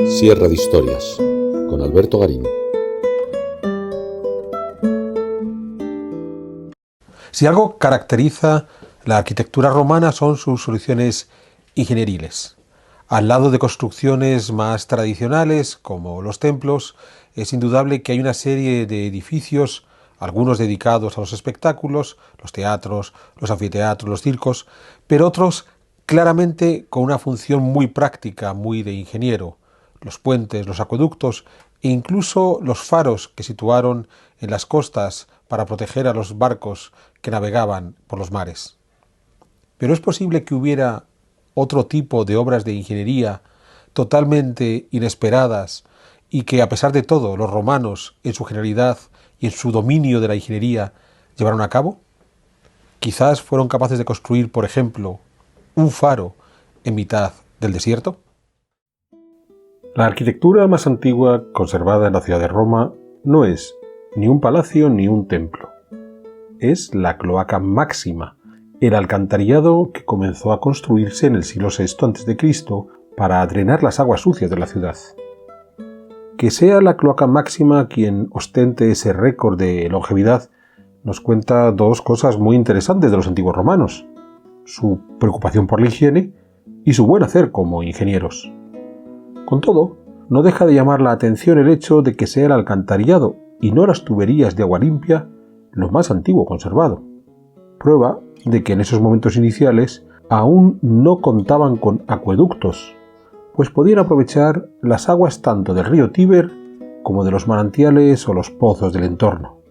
Sierra de Historias, con Alberto Garín. Si algo caracteriza la arquitectura romana son sus soluciones ingenieriles. Al lado de construcciones más tradicionales, como los templos, es indudable que hay una serie de edificios, algunos dedicados a los espectáculos, los teatros, los anfiteatros, los circos, pero otros claramente con una función muy práctica, muy de ingeniero. Los puentes, los acueductos e incluso los faros que situaron en las costas para proteger a los barcos que navegaban por los mares. Pero es posible que hubiera otro tipo de obras de ingeniería totalmente inesperadas y que, a pesar de todo, los romanos, en su generalidad y en su dominio de la ingeniería, llevaron a cabo. Quizás fueron capaces de construir, por ejemplo, un faro en mitad del desierto. La arquitectura más antigua conservada en la ciudad de Roma no es ni un palacio ni un templo. Es la cloaca máxima, el alcantarillado que comenzó a construirse en el siglo VI a.C. para drenar las aguas sucias de la ciudad. Que sea la cloaca máxima quien ostente ese récord de longevidad nos cuenta dos cosas muy interesantes de los antiguos romanos: su preocupación por la higiene y su buen hacer como ingenieros. Con todo, no deja de llamar la atención el hecho de que sea el alcantarillado y no las tuberías de agua limpia lo más antiguo conservado. Prueba de que en esos momentos iniciales aún no contaban con acueductos, pues podían aprovechar las aguas tanto del río Tíber como de los manantiales o los pozos del entorno.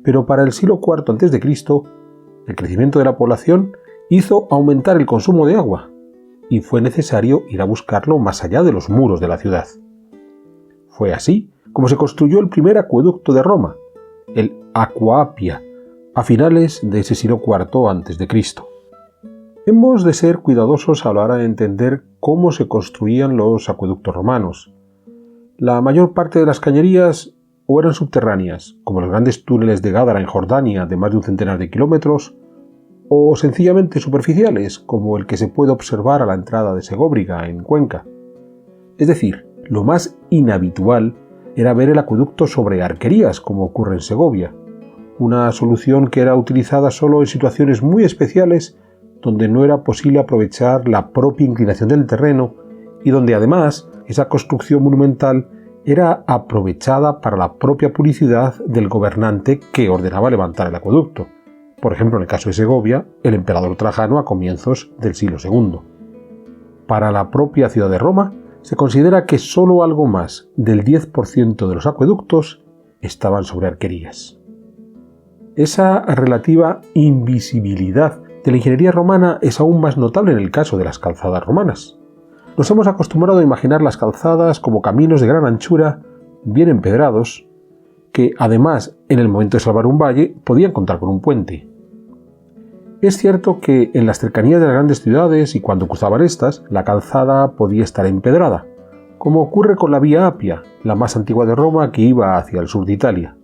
Pero para el siglo IV a.C., el crecimiento de la población hizo aumentar el consumo de agua, y fue necesario ir a buscarlo más allá de los muros de la ciudad. Fue así como se construyó el primer acueducto de Roma, el Aqua Appia, a finales de ese siglo IV a.C. Hemos de ser cuidadosos a la hora de entender cómo se construían los acueductos romanos. La mayor parte de las cañerías o eran subterráneas, como los grandes túneles de Gádara en Jordania de más de un centenar de kilómetros, o sencillamente superficiales, como el que se puede observar a la entrada de Segóbriga, en Cuenca. Es decir, lo más inhabitual era ver el acueducto sobre arquerías, como ocurre en Segovia, una solución que era utilizada solo en situaciones muy especiales donde no era posible aprovechar la propia inclinación del terreno y donde además esa construcción monumental era aprovechada para la propia publicidad del gobernante que ordenaba levantar el acueducto. Por ejemplo, en el caso de Segovia, el emperador Trajano a comienzos del siglo II. Para la propia ciudad de Roma, se considera que solo algo más del 10% de los acueductos estaban sobre arquerías. Esa relativa invisibilidad de la ingeniería romana es aún más notable en el caso de las calzadas romanas. Nos hemos acostumbrado a imaginar las calzadas como caminos de gran anchura, bien empedrados, que además, en el momento de salvar un valle, podían contar con un puente. Es cierto que en las cercanías de las grandes ciudades y cuando cruzaban estas, la calzada podía estar empedrada, como ocurre con la Vía Appia, la más antigua de Roma que iba hacia el sur de Italia.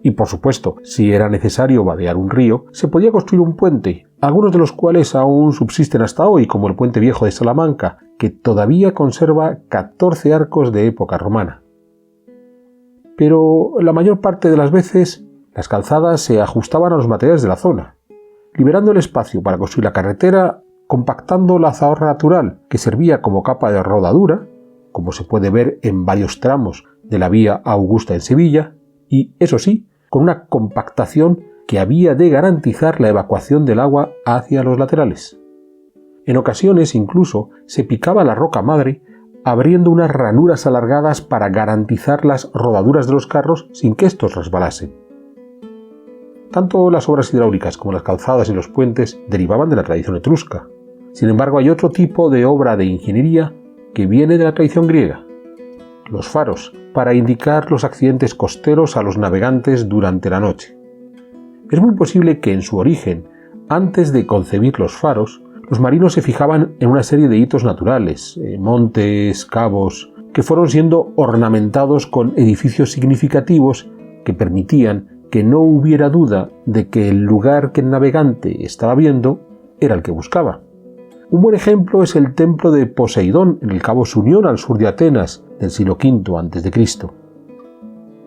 Y por supuesto, si era necesario vadear un río, se podía construir un puente, algunos de los cuales aún subsisten hasta hoy, como el Puente Viejo de Salamanca, que todavía conserva 14 arcos de época romana. Pero la mayor parte de las veces, las calzadas se ajustaban a los materiales de la zona, liberando el espacio para construir la carretera, compactando la zahorra natural que servía como capa de rodadura, como se puede ver en varios tramos de la Vía Augusta en Sevilla, y, eso sí, con una compactación que había de garantizar la evacuación del agua hacia los laterales. En ocasiones incluso se picaba la roca madre, abriendo unas ranuras alargadas para garantizar las rodaduras de los carros sin que estos resbalasen. Tanto las obras hidráulicas como las calzadas y los puentes derivaban de la tradición etrusca. Sin embargo, hay otro tipo de obra de ingeniería que viene de la tradición griega: los faros, para indicar los accidentes costeros a los navegantes durante la noche. Es muy posible que en su origen, antes de concebir los faros, los marinos se fijaban en una serie de hitos naturales, montes, cabos, que fueron siendo ornamentados con edificios significativos que permitían que no hubiera duda de que el lugar que el navegante estaba viendo era el que buscaba. Un buen ejemplo es el templo de Poseidón en el cabo Sunión al sur de Atenas, del siglo V a.C.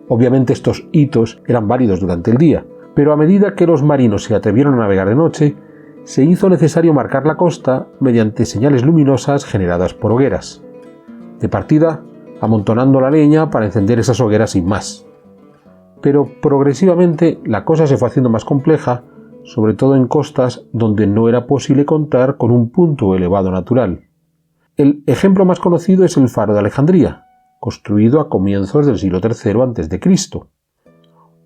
Obviamente estos hitos eran válidos durante el día, pero a medida que los marinos se atrevieron a navegar de noche, se hizo necesario marcar la costa mediante señales luminosas generadas por hogueras. De partida, amontonando la leña para encender esas hogueras sin más. Pero progresivamente la cosa se fue haciendo más compleja, sobre todo en costas donde no era posible contar con un punto elevado natural. El ejemplo más conocido es el Faro de Alejandría, construido a comienzos del siglo III a.C.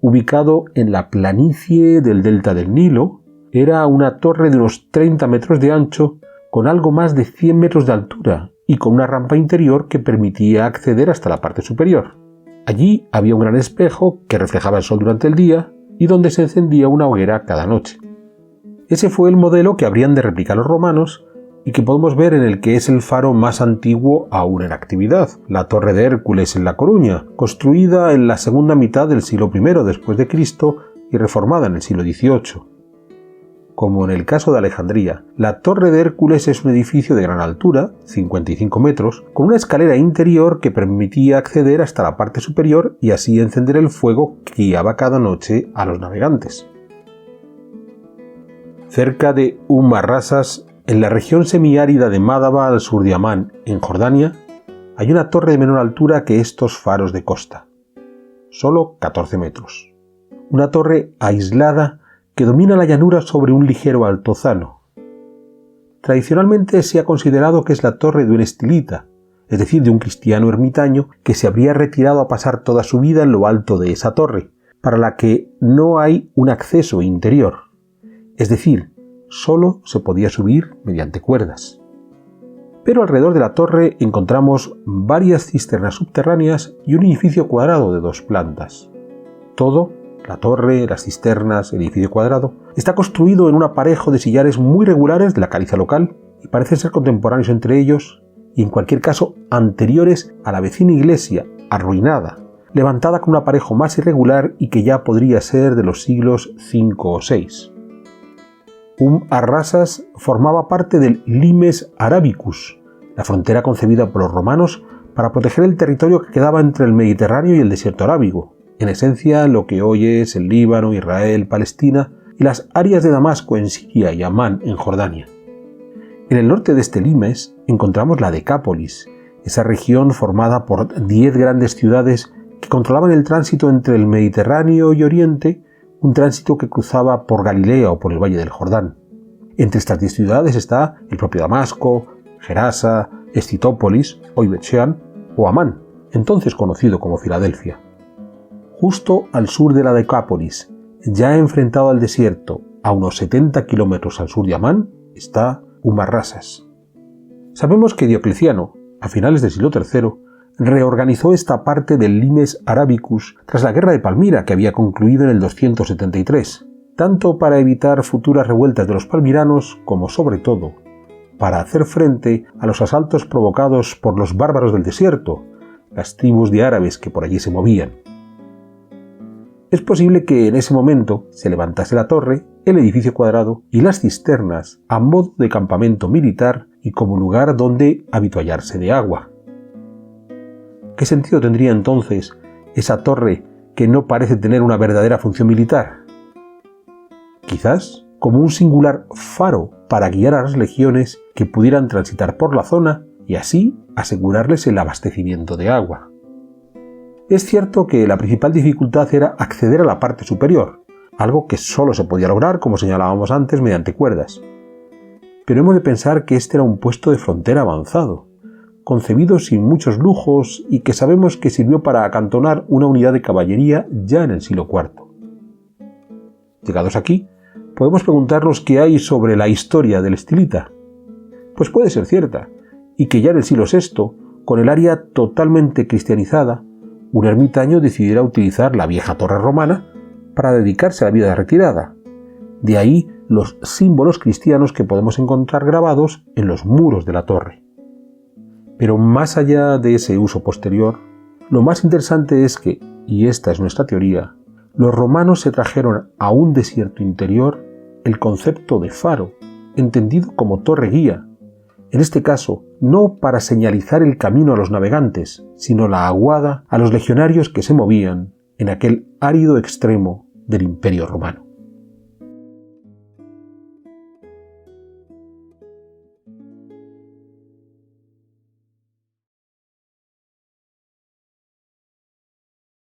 Ubicado en la planicie del delta del Nilo, era una torre de unos 30 metros de ancho con algo más de 100 metros de altura y con una rampa interior que permitía acceder hasta la parte superior. Allí había un gran espejo que reflejaba el sol durante el día y donde se encendía una hoguera cada noche. Ese fue el modelo que habrían de replicar los romanos y que podemos ver en el que es el faro más antiguo aún en actividad, la Torre de Hércules en La Coruña, construida en la segunda mitad del siglo I después de Cristo y reformada en el siglo XVIII. Como en el caso de Alejandría, la Torre de Hércules es un edificio de gran altura, 55 metros, con una escalera interior que permitía acceder hasta la parte superior y así encender el fuego que guiaba cada noche a los navegantes. Cerca de Rasas, en la región semiárida de Mádaba al sur de Amán, en Jordania, hay una torre de menor altura que estos faros de costa, solo 14 metros. Una torre aislada que domina la llanura sobre un ligero altozano. Tradicionalmente se ha considerado que es la torre de un estilita, es decir, de un cristiano ermitaño que se habría retirado a pasar toda su vida en lo alto de esa torre, para la que no hay un acceso interior, es decir, solo se podía subir mediante cuerdas. Pero alrededor de la torre encontramos varias cisternas subterráneas y un edificio cuadrado de 2 plantas. Todo, la torre, las cisternas, el edificio cuadrado, está construido en un aparejo de sillares muy regulares de la caliza local y parecen ser contemporáneos entre ellos y en cualquier caso anteriores a la vecina iglesia, arruinada, levantada con un aparejo más irregular y que ya podría ser de los siglos V o VI. Rasas formaba parte del Limes Arabicus, la frontera concebida por los romanos para proteger el territorio que quedaba entre el Mediterráneo y el desierto arábigo, en esencia lo que hoy es el Líbano, Israel, Palestina y las áreas de Damasco en Siria y Amán en Jordania. En el norte de este limes encontramos la Decápolis, esa región formada por 10 grandes ciudades que controlaban el tránsito entre el Mediterráneo y Oriente, un tránsito que cruzaba por Galilea o por el Valle del Jordán. Entre estas 10 ciudades está el propio Damasco, Gerasa, Escitópolis, hoy Bet-Shean, o Amán, entonces conocido como Filadelfia. Justo al sur de la Decápolis, ya enfrentado al desierto, a unos 70 kilómetros al sur de Amán, está Rasas. Sabemos que Diocleciano, a finales del siglo III, reorganizó esta parte del Limes Arabicus tras la guerra de Palmira que había concluido en el 273, tanto para evitar futuras revueltas de los palmiranos como, sobre todo, para hacer frente a los asaltos provocados por los bárbaros del desierto, las tribus de árabes que por allí se movían. Es posible que en ese momento se levantase la torre, el edificio cuadrado y las cisternas a modo de campamento militar y como lugar donde avituallarse de agua. ¿Qué sentido tendría entonces esa torre que no parece tener una verdadera función militar? Quizás como un singular faro para guiar a las legiones que pudieran transitar por la zona y así asegurarles el abastecimiento de agua. Es cierto que la principal dificultad era acceder a la parte superior, algo que solo se podía lograr, como señalábamos antes, mediante cuerdas. Pero hemos de pensar que este era un puesto de frontera avanzado, concebido sin muchos lujos y que sabemos que sirvió para acantonar una unidad de caballería ya en el siglo IV. Llegados aquí, podemos preguntarnos qué hay sobre la historia del estilita. Pues puede ser cierta, y que ya en el siglo VI, con el área totalmente cristianizada, un ermitaño decidiera utilizar la vieja torre romana para dedicarse a la vida retirada. De ahí los símbolos cristianos que podemos encontrar grabados en los muros de la torre. Pero más allá de ese uso posterior, lo más interesante es que, y esta es nuestra teoría, los romanos se trajeron a un desierto interior el concepto de faro, entendido como torre guía, en este caso no para señalizar el camino a los navegantes, sino la aguada a los legionarios que se movían en aquel árido extremo del Imperio Romano.